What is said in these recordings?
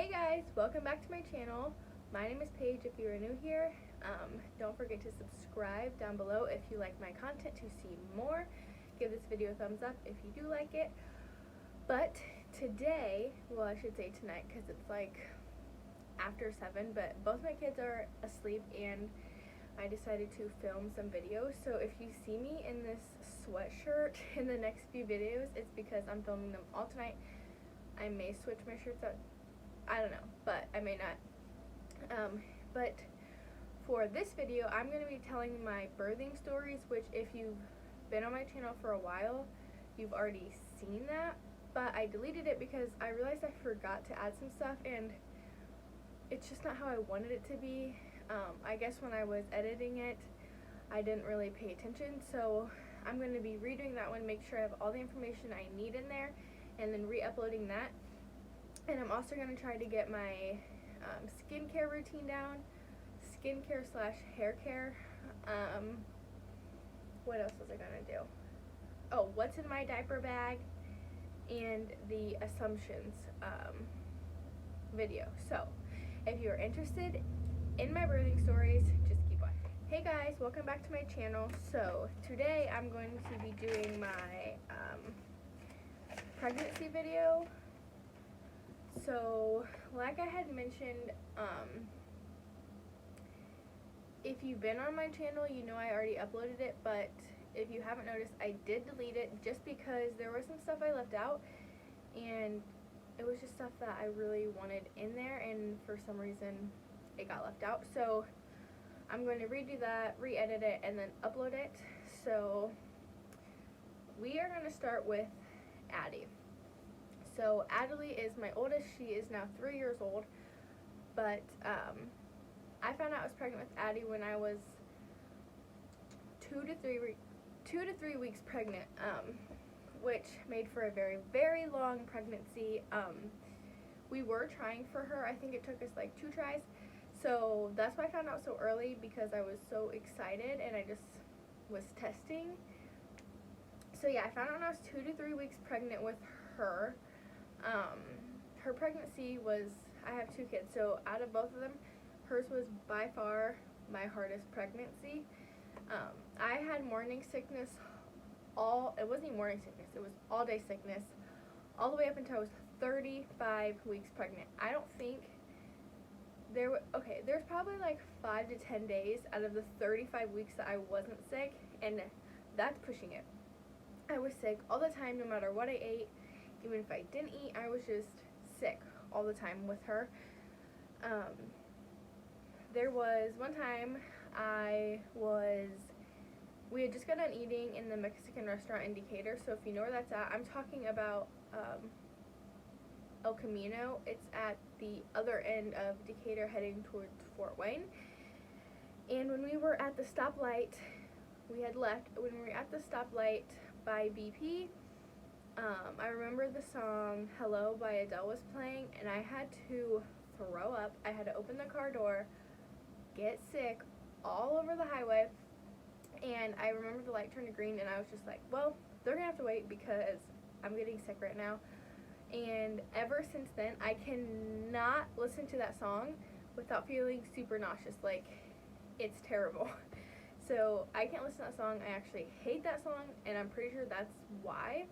Hey guys, welcome back to my channel. My name is Paige if you are new here. Don't forget to subscribe down below if you like my content to see more. Give this video a thumbs up if you do like it. But today, well I should say tonight because it's like after 7, but both my kids are asleep and I decided to film some videos. So if you see me in this sweatshirt in the next few videos, it's because I'm filming them all tonight. I may switch my shirts out, I don't know, but I may not. But for this video, I'm going to be telling my birthing stories, which if you've been on my channel for a while, you've already seen that. But I deleted it because I realized I forgot to add some stuff, and it's just not how I wanted it to be. I guess when I was editing it, I didn't really pay attention, so I'm going to be redoing that one, make sure I have all the information I need in there, and then re-uploading that. And I'm also going to try to get my skincare routine down, skincare / hair care. What else was I going to do? Oh, what's in my diaper bag, and the assumptions video. So if you're interested in my birthing stories, just keep watching. Hey guys, welcome back to my channel. So today I'm going to be doing my pregnancy video. So like I had mentioned, if you've been on my channel, you know I already uploaded it, but if you haven't noticed, I did delete it just because there was some stuff I left out, and it was just stuff that I really wanted in there, and for some reason it got left out. So I'm going to redo that, re-edit it, and then upload it. So we are going to start with Addie. So Adelie is my oldest. She is now 3 years old, but I found out I was pregnant with Addie when I was 2 to 3 weeks pregnant, which made for a very, very long pregnancy. We were trying for her. I think it took us like 2 tries. So that's why I found out so early, because I was so excited and I just was testing. So yeah, I found out when I was 2 to 3 weeks pregnant with her. Her pregnancy was, I have 2 kids, so out of both of them, hers was by far my hardest pregnancy. I had morning sickness it wasn't even morning sickness, it was all day sickness, all the way up until I was 35 weeks pregnant. I don't think there's probably like 5 to 10 days out of the 35 weeks that I wasn't sick, and that's pushing it. I was sick all the time, no matter what I ate. Even if I didn't eat, I was just sick all the time with her. There was one time we had just got done eating in the Mexican restaurant in Decatur. So if you know where that's at, I'm talking about El Camino. It's at the other end of Decatur heading towards Fort Wayne. And when we were at the stoplight, we had left. When we were at the stoplight by BP, I remember the song Hello by Adele was playing, and I had to throw up. I had to open the car door, get sick all over the highway, and I remember the light turned green, and I was just like, well, they're gonna have to wait because I'm getting sick right now. And ever since then, I cannot listen to that song without feeling super nauseous. Like, it's terrible. So I can't listen to that song. I actually hate that song, and I'm pretty sure that's why.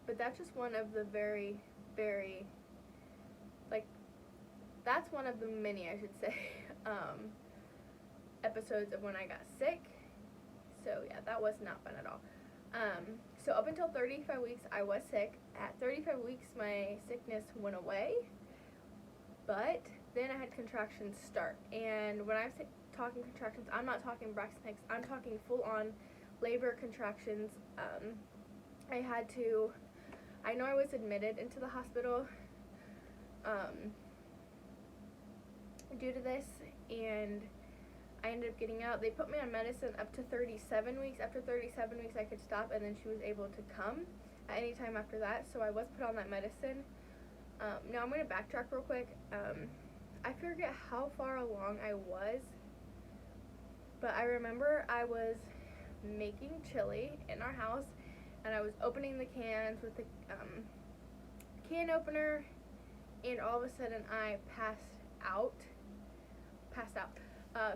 But that's just one of the very, very, like, that's one of the many, I should say, episodes of when I got sick. So yeah, that was not fun at all. So up until 35 weeks, I was sick. At 35 weeks, my sickness went away, but then I had contractions start. And when I'm talking contractions, I'm not talking Braxton Hicks. I'm talking full-on labor contractions. I know I was admitted into the hospital due to this, and I ended up getting out. They put me on medicine up to 37 weeks. After 37 weeks, I could stop, and then she was able to come at any time after that. So I was put on that medicine. Now I'm going to backtrack real quick. I forget how far along I was, but I remember I was making chili in our house, and I was opening the cans with the can opener, and all of a sudden I out.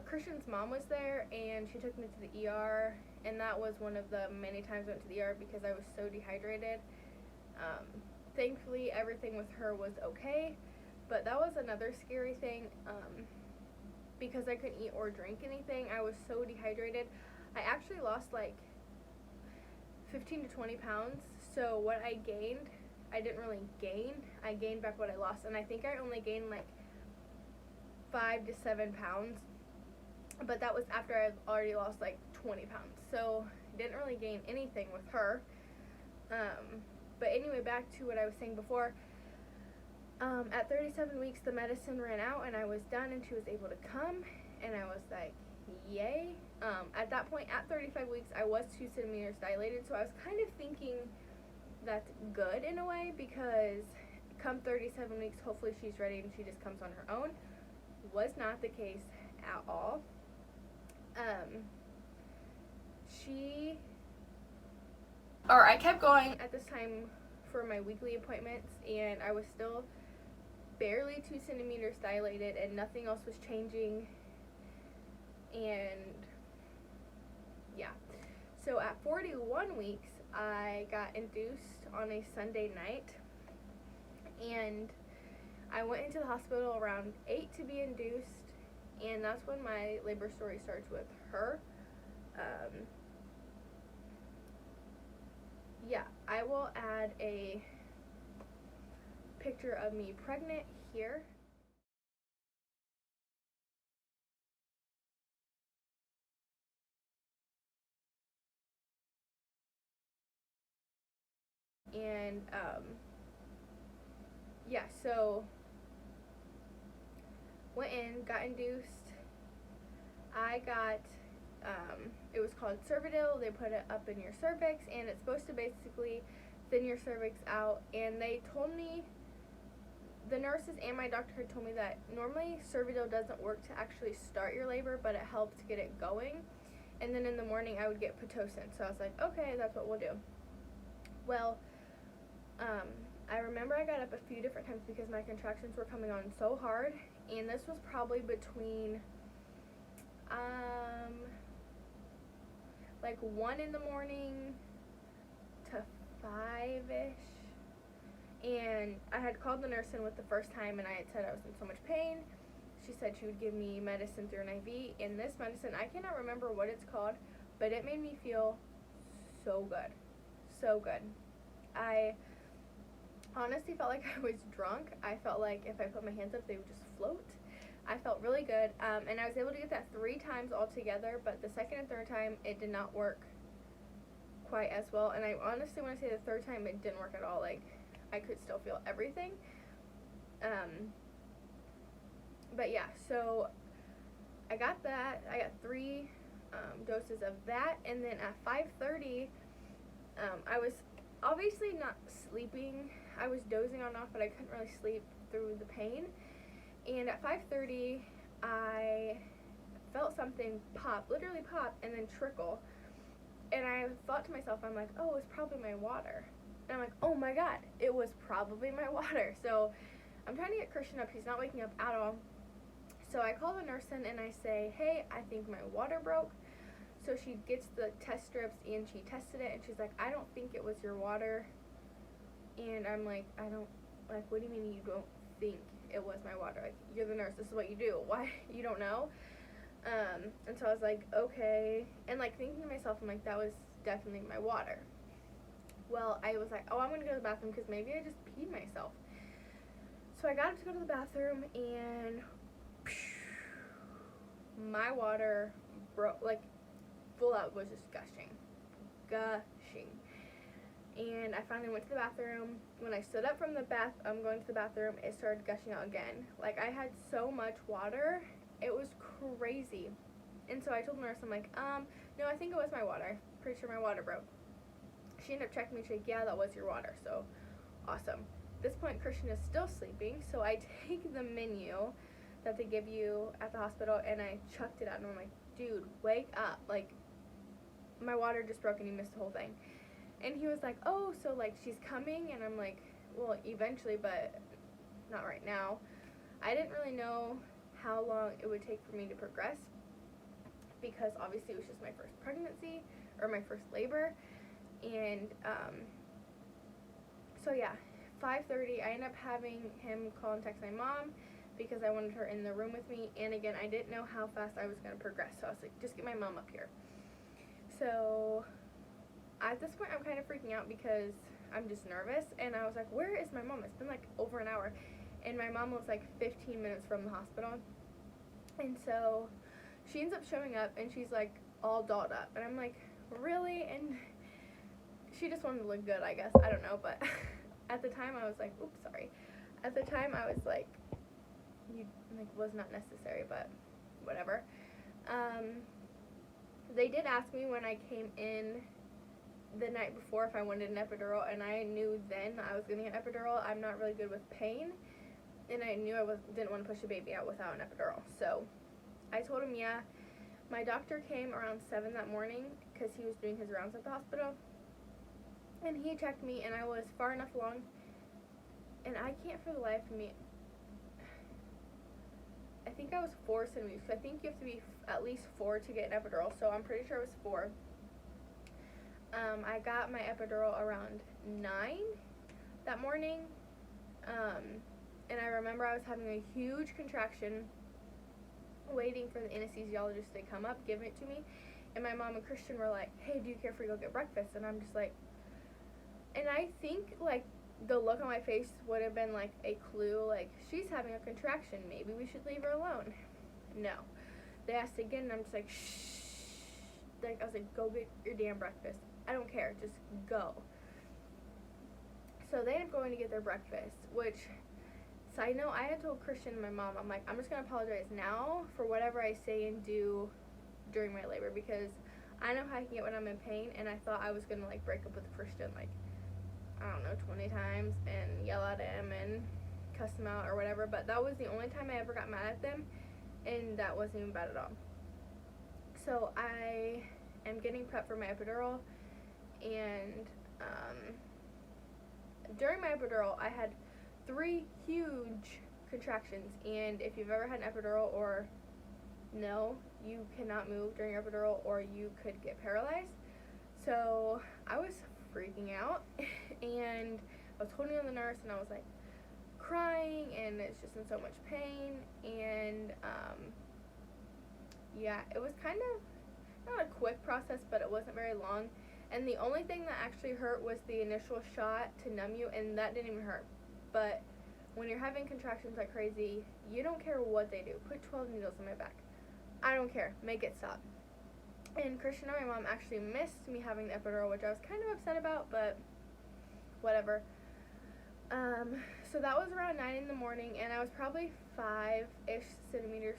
Christian's mom was there, and she took me to the ER, and that was one of the many times I went to the ER because I was so dehydrated. Thankfully, everything with her was okay, but that was another scary thing, because I couldn't eat or drink anything. I was so dehydrated. I actually lost like 15 to 20 pounds, so what I gained, I didn't really gain. I gained back what I lost, and I think I only gained like 5 to 7 pounds, but that was after I'd already lost like 20 pounds, so I didn't really gain anything with her. But anyway, back to what I was saying before. At 37 weeks, the medicine ran out, and I was done, and she was able to come, and I was like, yay. At that point, at 35 weeks, I was 2 centimeters dilated, so I was kind of thinking that's good in a way, because come 37 weeks, hopefully she's ready and she just comes on her own. Was not the case at all. I kept going at this time for my weekly appointments, and I was still barely 2 centimeters dilated, and nothing else was changing. And yeah, so at 41 weeks, I got induced on a Sunday night, and I went into the hospital around 8 to be induced, and that's when my labor story starts with her. Yeah, I will add a picture of me pregnant here. And yeah, so went in, got induced. I got it was called Cervidil. They put it up in your cervix, and it's supposed to basically thin your cervix out. And they told me, the nurses and my doctor had told me that normally Cervidil doesn't work to actually start your labor, but it helps get it going. And then in the morning I would get Pitocin. So I was like, okay, that's what we'll do. Well, I remember I got up a few different times because my contractions were coming on so hard, and this was probably between like 1 in the morning to 5-ish. And I had called the nurse in with the first time, and I had said I was in so much pain. She said she would give me medicine through an IV, and this medicine, I cannot remember what it's called, but it made me feel so good. So good. I honestly felt like I was drunk. I felt like if I put my hands up, they would just float. I felt really good, and I was able to get that 3 times altogether, but the second and third time, it did not work quite as well, and I honestly want to say the third time, it didn't work at all. Like, I could still feel everything. But yeah, so I got that. I got 3 doses of that, and then at 5:30, I was obviously not sleeping. I was dozing on and off, but I couldn't really sleep through the pain. And at 5:30, I felt something pop, literally pop, and then trickle. And I thought to myself, I'm like, oh, it's probably my water. And I'm like, oh my god, it was probably my water. So I'm trying to get Christian up. He's not waking up at all. So I call the nurse in and I say, hey, I think my water broke. So she gets the test strips and she tested it, and she's like, I don't think it was your water. And I'm like, what do you mean you don't think it was my water? Like, you're the nurse, this is what you do. Why, you don't know? And so I was like, okay. And like thinking to myself, I'm like, that was definitely my water. Well, I was like, oh, I'm gonna go to the bathroom because maybe I just peed myself. So I got up to go to the bathroom, and my water broke, like full out, was just gushing. And I finally went to the bathroom. When I stood up from the going to the bathroom, it started gushing out again. Like, I had so much water, it was crazy. And so I told the nurse, I'm like, no, I think it was my water. Pretty sure my water broke. She ended up checking me. She's like, yeah, that was your water. So, awesome. At this point, Christian is still sleeping, so I take the menu that they give you at the hospital, and I chucked it out, and I'm like, dude, wake up. Like, my water just broke, and you missed the whole thing. And he was like, oh, so, like, she's coming? And I'm like, well, eventually, but not right now. I didn't really know how long it would take for me to progress because obviously it was just my first pregnancy or my first labor. And so yeah, 5:30 I ended up having him call and text my mom because I wanted her in the room with me. And again, I didn't know how fast I was going to progress, so I was like, just get my mom up here. So at this point I'm kind of freaking out because I'm just nervous, and I was like, where is my mom? It's been like over an hour, and my mom was like 15 minutes from the hospital. And so she ends up showing up, and she's like all dolled up, and I'm like, really? And she just wanted to look good, I guess, I don't know. But at the time I was like, oops, sorry. At the time I was like, you like was not necessary, but whatever. They did ask me when I came in the night before if I wanted an epidural, and I knew then I was getting an epidural. I'm not really good with pain, and I knew didn't want to push a baby out without an epidural. So I told him, yeah. My doctor came around 7 that morning because he was doing his rounds at the hospital, and he checked me, and I was far enough along, and I can't for the life of me, I think I was 4 centimeters. So I think you have to be at least 4 to get an epidural, so I'm pretty sure it was 4. I got my epidural around 9 that morning, and I remember I was having a huge contraction waiting for the anesthesiologist to come up, give it to me, and my mom and Christian were like, hey, do you care if we go get breakfast? And I'm just like, and I think like the look on my face would have been like a clue, like, she's having a contraction, maybe we should leave her alone. No. They asked again, and I'm just like, shh. Like, I was like, go get your damn breakfast. I don't care, just go. So they ended up going to get their breakfast, which, side note, I had told Christian and my mom, I'm like, I'm just going to apologize now for whatever I say and do during my labor, because I know how I can get when I'm in pain, and I thought I was going to, like, break up with Christian, like, I don't know, 20 times, and yell at him and cuss him out or whatever, but that was the only time I ever got mad at them, and that wasn't even bad at all. So I am getting prepped for my epidural, and during my epidural, I had 3 huge contractions, and if you've ever had an epidural or no, you cannot move during your epidural or you could get paralyzed. So I was freaking out, and I was holding on the nurse, and I was like crying, and it's just in so much pain, and yeah, it was kind of not a quick process, but it wasn't very long, and the only thing that actually hurt was the initial shot to numb you, and that didn't even hurt. But when you're having contractions like crazy, you don't care what they do. Put 12 needles in my back, I don't care, make it stop. And Christian and my mom actually missed me having the epidural, which I was kind of upset about, but whatever. So that was around 9 in the morning, and I was probably 5-ish centimeters.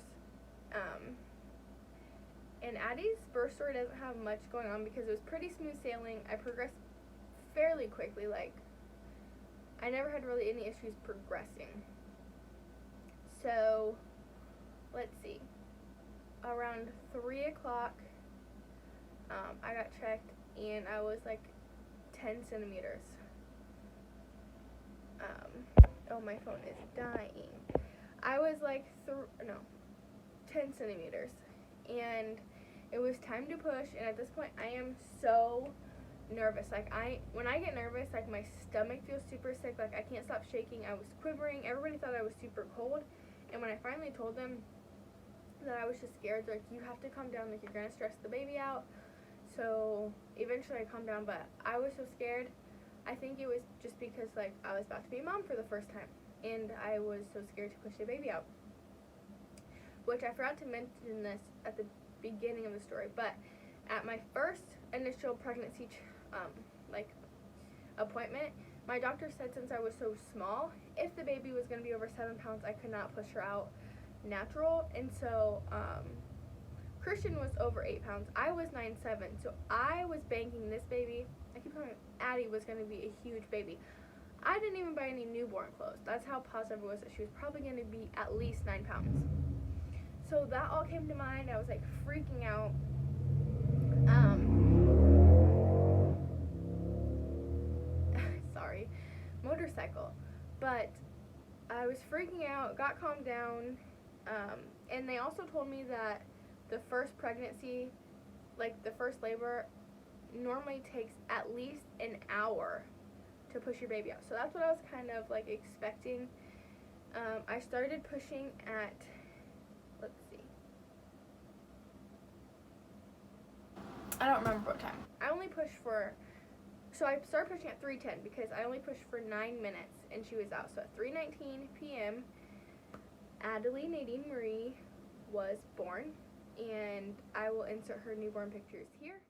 And Addie's birth story doesn't have much going on because it was pretty smooth sailing. I progressed fairly quickly. Like, I never had really any issues progressing. So, let's see. Around 3 o'clock, I got checked, and I was like 10 centimeters. Oh, my phone is dying. I was like 10 centimeters, and it was time to push. And at this point, I am so nervous. Like, when I get nervous, like, my stomach feels super sick. Like, I can't stop shaking. I was quivering. Everybody thought I was super cold. And when I finally told them that I was just scared, they're like, you have to calm down. Like, you're gonna stress the baby out. So eventually I calmed down, but I was so scared. I think it was just because, like, I was about to be a mom for the first time, and I was so scared to push the baby out. Which I forgot to mention this at the beginning of the story, but at my first initial pregnancy appointment, my doctor said since I was so small, if the baby was going to be over 7 pounds, I could not push her out natural. And so Christian was over 8 pounds. I was 9'7", so I was banking this baby. I keep telling Addie was going to be a huge baby. I didn't even buy any newborn clothes. That's how positive I was that she was probably going to be at least 9 pounds. So that all came to mind. I was like freaking out. Sorry, motorcycle. But I was freaking out, got calmed down, and they also told me that the first pregnancy, like the first labor, normally takes at least an hour to push your baby out. So that's what I was kind of like expecting. I started pushing at, let's see, I don't remember what time. I only pushed for, so I started pushing at 3:10 because I only pushed for 9 minutes and she was out. So at 3:19 p.m., Adelie Nadine Marie was born, and I will insert her newborn pictures here.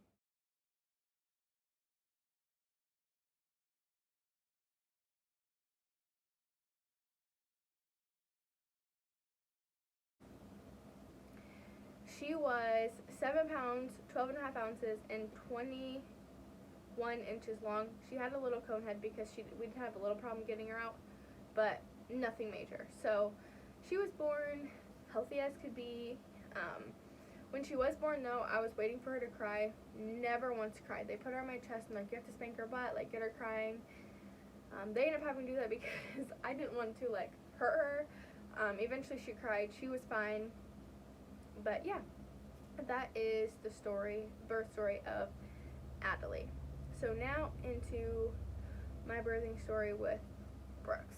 She was 7 pounds, 12 and a half ounces, and 21 inches long. She had a little cone head because we did have a little problem getting her out, but nothing major. So she was born healthy as could be. When she was born, though, I was waiting for her to cry. Never once cried. They put her on my chest and like, you have to spank her butt, like get her crying. They ended up having to do that because I didn't want to like hurt her. Eventually she cried. She was fine. But yeah, that is the birth story of Adelie. So now into my birthing story with Brooks.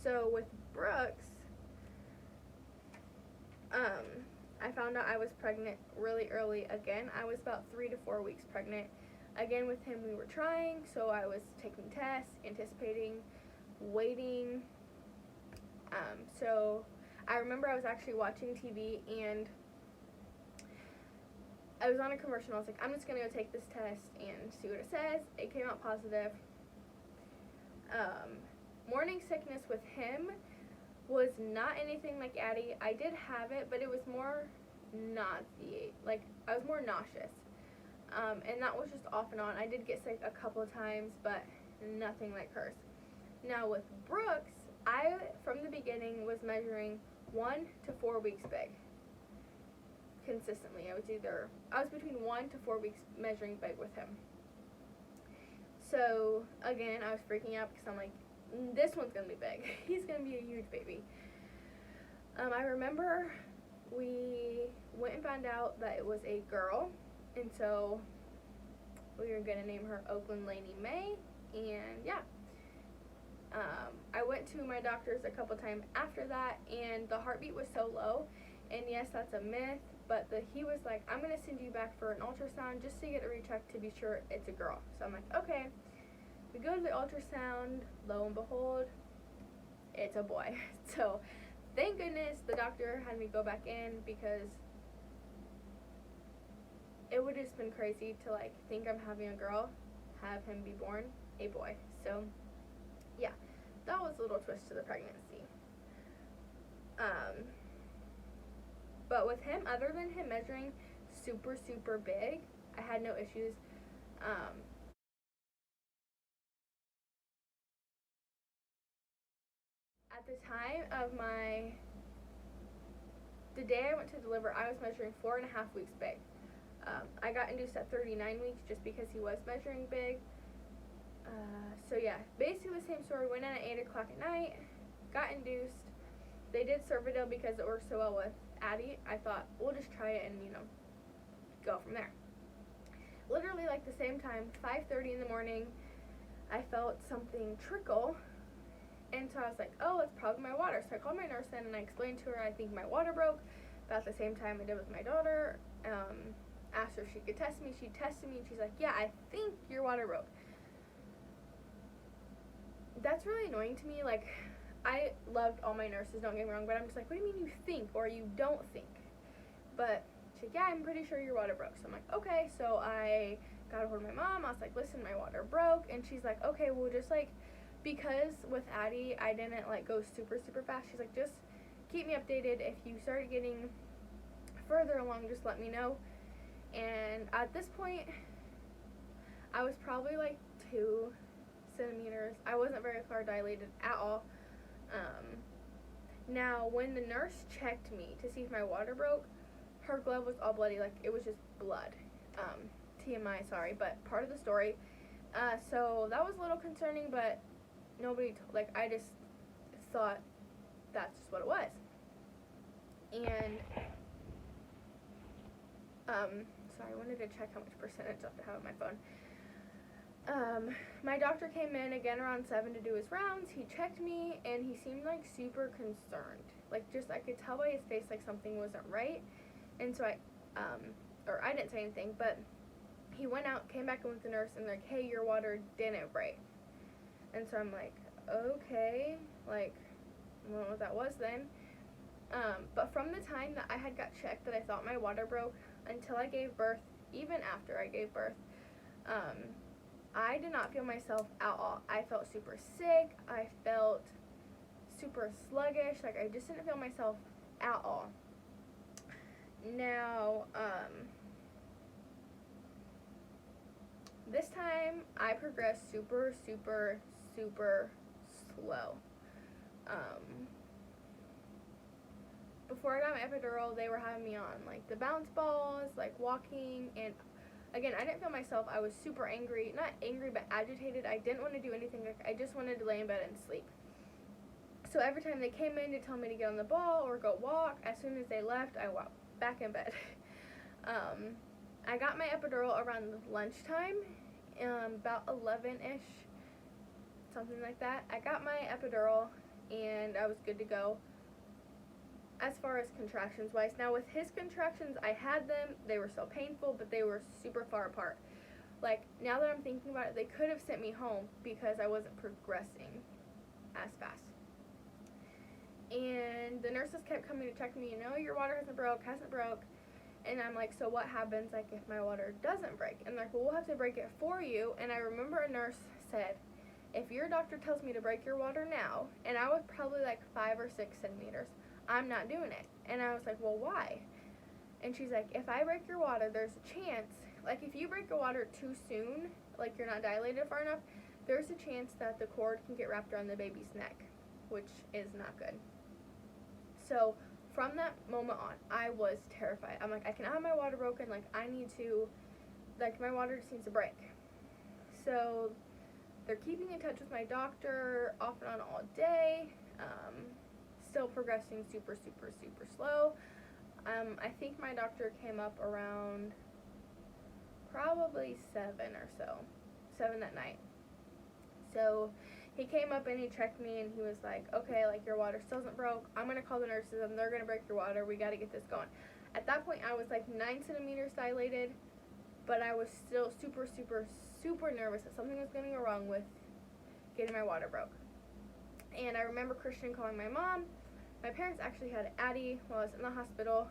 So with Brooks, I found out I was pregnant really early again. I was about 3 to 4 weeks pregnant. Again, with him, we were trying, so I was taking tests, anticipating, waiting. So I remember I was actually watching TV, and I was on a commercial. I was like, I'm just going to go take this test and see what it says. It came out positive. Morning sickness with him was not anything like Addie. I did have it, but it was more nauseating. Like, I was more nauseous. And that was just off and on. I did get sick a couple of times, but nothing like hers. Now with Brooks, I, from the beginning, was measuring 1 to 4 weeks big. Consistently. I was between 1 to 4 weeks measuring big with him. So, again, I was freaking out because I'm like, this one's going to be big. He's going to be a huge baby. I remember we went and found out that it was a girl, and so we were going to name her Oakland Lainey May, and yeah. I went to my doctor's a couple times after that, and the heartbeat was so low, and yes, that's a myth, but he was like, I'm going to send you back for an ultrasound just to get it rechecked to be sure it's a girl. So I'm like, okay. We go to the ultrasound, lo and behold, it's a boy. So thank goodness the doctor had me go back in, because it would have just been crazy to like think I'm having a girl, have him be born a boy. So yeah, that was a little twist to the pregnancy. But with him, other than him measuring super, super big, I had no issues. At the time of the day I went to deliver, I was measuring 4.5 weeks big. I got induced at 39 weeks just because he was measuring big. So yeah, basically the same story. Went in at 8 o'clock at night, got induced. They did Cervidil because it worked so well with Addie. I thought, we'll just try it and, go from there. Literally, like the same time, 5:30 in the morning, I felt something trickle. And so I was like, oh, it's probably my water. So I called my nurse in and I explained to her I think my water broke. About the same time I did with my daughter. Asked her if she could test me. She tested me and she's like, yeah, I think your water broke. That's really annoying to me. Like, I loved all my nurses, don't get me wrong, but I'm just like, what do you mean you think or you don't think? But she's like, yeah, I'm pretty sure your water broke. So I'm like, okay. So I got a hold of my mom. I was like, listen, my water broke. And she's like, okay, well, just like, because with Addie, I didn't like go super, super fast. She's like, just keep me updated. If you start getting further along, just let me know. And at this point, I was probably like 2 centimeters. I wasn't very far dilated at all. Now, when the nurse checked me to see if my water broke, her glove was all bloody. Like, it was just blood. TMI, sorry, but part of the story. So that was a little concerning, but nobody, I just thought that's just what it was. And sorry, I wanted to check how much percentage left I have on my phone. My doctor came in again around 7 to do his rounds. He checked me, and he seemed like super concerned. Like, just, I could tell by his face like something wasn't right. And so I didn't say anything, but he went out, came back in with the nurse, and like, hey, your water didn't break. And so I'm like, okay, like, I don't know what that was then. But from the time that I had got checked that I thought my water broke until I gave birth, even after I gave birth, I did not feel myself at all. I felt super sick. I felt super sluggish. Like, I just didn't feel myself at all. Now, this time I progressed super, super, super slow. Before I got my epidural, they were having me on like the bounce balls, like walking, and again, I didn't feel myself. I was super angry, not angry, but agitated. I didn't want to do anything. Like, I just wanted to lay in bed and sleep. So every time they came in to tell me to get on the ball or go walk, as soon as they left, I walked back in bed. I got my epidural around lunchtime, about 11-ish, something like that. I got my epidural, and I was good to go. As far as contractions wise, now with his contractions, I had them, they were still painful, but they were super far apart. Like, now that I'm thinking about it, they could have sent me home because I wasn't progressing as fast. And the nurses kept coming to check me, your water hasn't broke. And I'm like, so what happens, like, if my water doesn't break? And they're like, well, we'll have to break it for you. And I remember a nurse said, if your doctor tells me to break your water now, and I was probably like 5 or 6 centimeters, I'm not doing it. And I was like, well, why? And she's like, if I break your water, there's a chance, like, if you break your water too soon, like, you're not dilated far enough, there's a chance that the cord can get wrapped around the baby's neck, which is not good. So from that moment on, I was terrified. I'm like, I cannot have my water broken. Like, my water just needs to break. So they're keeping in touch with my doctor off and on all day. Still progressing super, super, super slow. I think my doctor came up around probably 7 or so. 7 that night. So he came up and he checked me, and he was like, okay, like, your water still isn't broke. I'm going to call the nurses, and they're going to break your water. We got to get this going. At that point, I was like 9 centimeters dilated, but I was still super, super, super nervous that something was going to go wrong with getting my water broke. And I remember Christian calling my mom. My parents actually had Addie while I was in the hospital.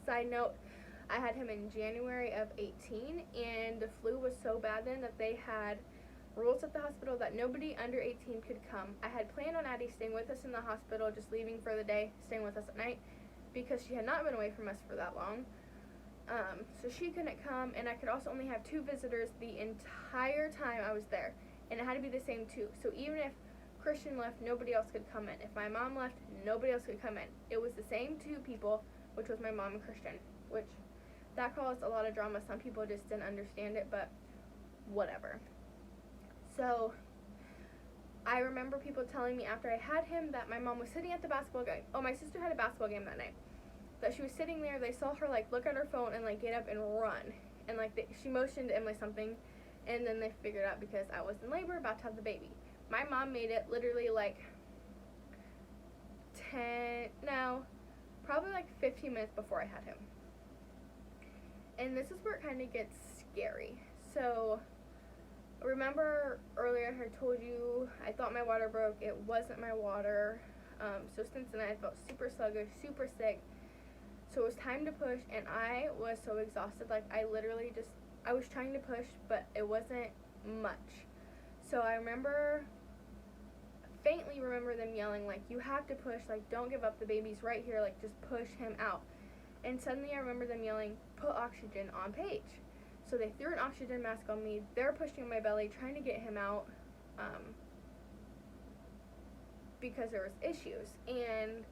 Side note, I had him in January of 18, and the flu was so bad then that they had rules at the hospital that nobody under 18 could come. I had planned on Addie staying with us in the hospital, just leaving for the day, staying with us at night, because she had not been away from us for that long. So she couldn't come, and I could also only have 2 visitors the entire time I was there, and it had to be the same 2. So even if Christian left, nobody else could come in. If my mom left, nobody else could come in. It was the same 2 people, which was my mom and Christian, which that caused a lot of drama. Some people just didn't understand it, but whatever. So I remember people telling me after I had him that my mom was sitting at the basketball game. Oh, my sister had a basketball game that night. That she was sitting there, they saw her like look at her phone and like get up and run. And like she motioned to Emily something, and then they figured out because I was in labor about to have the baby. My mom made it literally like probably like 15 minutes before I had him. And this is where it kind of gets scary. So remember earlier I told you I thought my water broke. It wasn't my water. So since then I felt super sluggish, super sick. So it was time to push, and I was so exhausted. Like, I was trying to push, but it wasn't much. So I faintly remember them yelling, like, you have to push, like, don't give up, the baby's right here, like, just push him out. And suddenly I remember them yelling, put oxygen on Paige. So they threw an oxygen mask on me. They're pushing on my belly, trying to get him out, because there was issues. And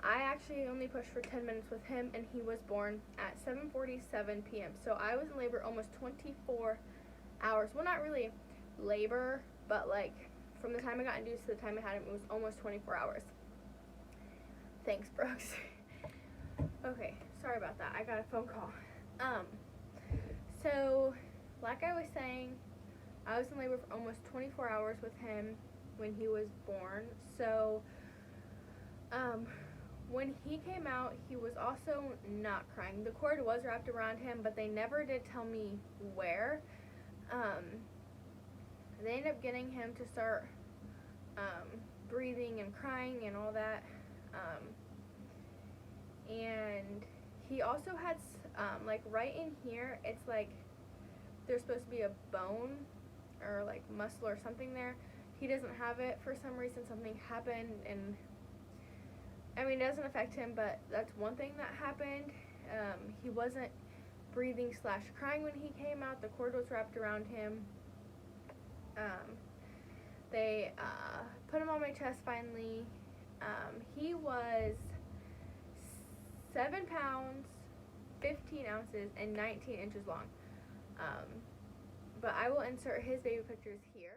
I actually only pushed for 10 minutes with him, and he was born at 7:47 p.m. So I was in labor almost 24 hours. Well, not really labor, but like from the time I got induced to the time I had him, it was almost 24 hours. Thanks, Brooks. Okay, sorry about that. I got a phone call. So, like I was saying, I was in labor for almost 24 hours with him when he was born. So, when he came out, he was also not crying. The cord was wrapped around him, but they never did tell me where. They ended up getting him to start breathing and crying and all that. And he also had, like right in here, it's like there's supposed to be a bone or like muscle or something there. He doesn't have it for some reason. Something happened, and I mean, it doesn't affect him, but that's one thing that happened. He wasn't breathing / crying when he came out. The cord was wrapped around him. They put him on my chest finally. He was 7 pounds, 15 ounces, and 19 inches long. But I will insert his baby pictures here.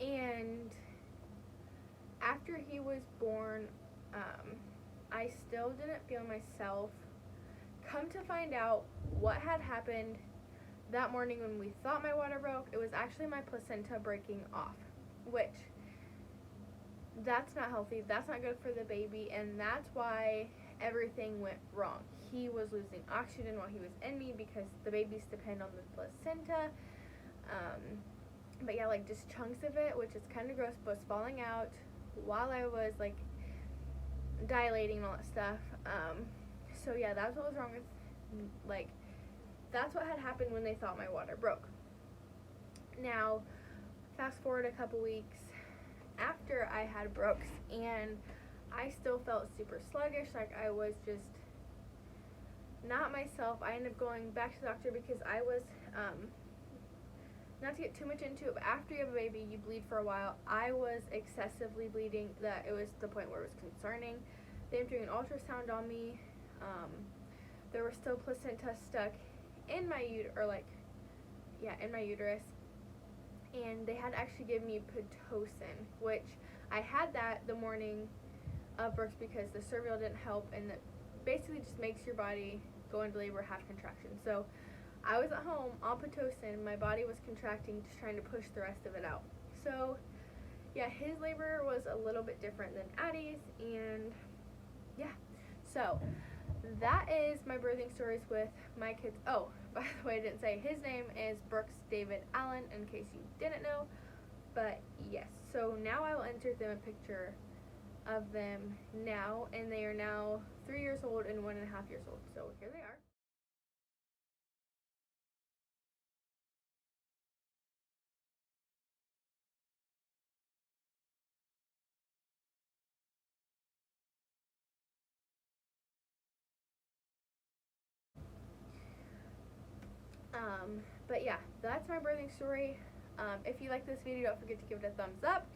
And after he was born, I still didn't feel myself. Come to find out what had happened that morning when we thought my water broke, it was actually my placenta breaking off, which that's not healthy. That's not good for the baby, and that's why everything went wrong. He was losing oxygen while he was in me because the babies depend on the placenta. But yeah, like just chunks of it, which is kind of gross, was falling out while I was like dilating and all that stuff. So yeah, that's what was wrong with, like, that's what had happened when they thought my water broke. Now, fast forward a couple weeks after I had Brooks, and I still felt super sluggish, like I was just not myself. I ended up going back to the doctor because I was, not to get too much into it, but after you have a baby, you bleed for a while. I was excessively bleeding, that it was to the point where it was concerning. They were doing an ultrasound on me. There was still placenta stuck in my in my uterus, and they had to actually give me Pitocin, which I had that the morning of birth because the Servial didn't help, and it basically just makes your body go into labor, have contractions. So I was at home on Pitocin, my body was contracting, just trying to push the rest of it out. So yeah, his labor was a little bit different than Addie's, and yeah, so that is my birthing stories with my kids. Oh, by the way, I didn't say his name is Brooks David Allen, in case you didn't know. But yes, so now I will insert them a picture of them now, and they are now 3 years old and 1.5 years old. So here they are. But yeah, that's my birthing story. If you like this video, don't forget to give it a thumbs up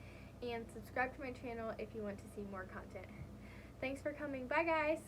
and subscribe to my channel if you want to see more content. Thanks for coming. Bye, guys.